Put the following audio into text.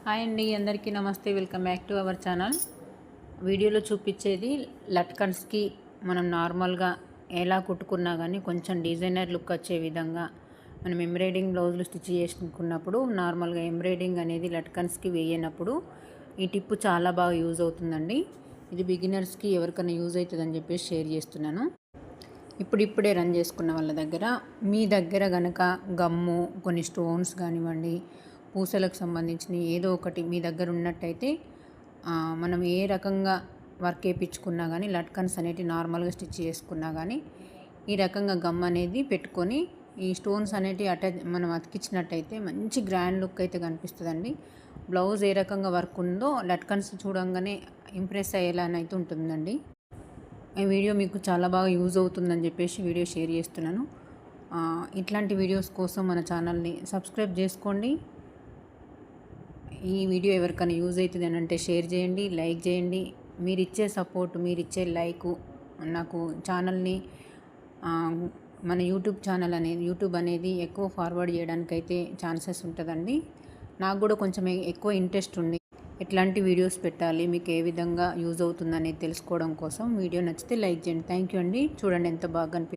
Hi అండి, అందరికీ నమస్తే. Welcome back to our channel. వీడియోలో చూపించేది లట్కన్స్కి మనం నార్మల్గా ఎలా కుట్టుకున్నా కానీ కొంచెం డిజైనర్ లుక్ వచ్చే విధంగా మనం ఎంబ్రాయిడింగ్ బ్లౌజులు స్టిచ్ చేసుకున్నప్పుడు నార్మల్గా ఎంబ్రాయిడింగ్ అనేది లట్కన్స్కి వేయనప్పుడు ఈ టిప్పు చాలా బాగా యూజ్ అవుతుందండి. ఇది బిగినర్స్కి ఎవరికైనా యూజ్ అవుతుందని చెప్పేసి షేర్ చేస్తున్నాను. ఇప్పుడిప్పుడే రన్ చేసుకున్న వాళ్ళ దగ్గర, మీ దగ్గర కనుక గమ్ము, కొన్ని స్టోన్స్ కానివ్వండి, పూసలకు సంబంధించిన ఏదో ఒకటి మీ దగ్గర ఉన్నట్టయితే మనం ఏ రకంగా వర్క్ వేయించుకున్నా కానీ, లట్కన్స్ అనేటివి నార్మల్గా స్టిచ్ చేసుకున్నా కానీ ఈ రకంగా గమ్ అనేది పెట్టుకొని ఈ స్టోన్స్ అనేటివి మనం అతికించినట్టయితే మంచి గ్రాండ్ లుక్ అయితే కనిపిస్తుందండి. బ్లౌజ్ ఏ రకంగా వర్క్ ఉందో లట్కన్స్ చూడంగానే ఇంప్రెస్ అయ్యేలానైతే ఉంటుందండి. ఈ వీడియో మీకు చాలా బాగా యూజ్ అవుతుందని చెప్పేసి వీడియో షేర్ చేస్తున్నాను. ఇట్లాంటి వీడియోస్ కోసం మన ఛానల్ని సబ్స్క్రైబ్ చేసుకోండి. ఈ వీడియో ఎవరికైనా యూజ్ అవుతుంది అని అంటే షేర్ చేయండి, లైక్ చేయండి. మీరు ఇచ్చే సపోర్ట్, మీరు ఇచ్చే లైకు నాకు ఛానల్ని మన యూట్యూబ్ అనేది ఎక్కువ ఫార్వర్డ్ చేయడానికైతే ఛాన్సెస్ ఉంటుందండి. నాకు కూడా కొంచెం ఎక్కువ ఇంట్రెస్ట్ ఉంది ఎట్లాంటి వీడియోస్ పెట్టాలి, మీకు ఏ విధంగా యూజ్ అవుతుందనేది తెలుసుకోవడం కోసం. వీడియో నచ్చితే లైక్ చేయండి. థ్యాంక్ యూ అండి. చూడండి ఎంత బాగా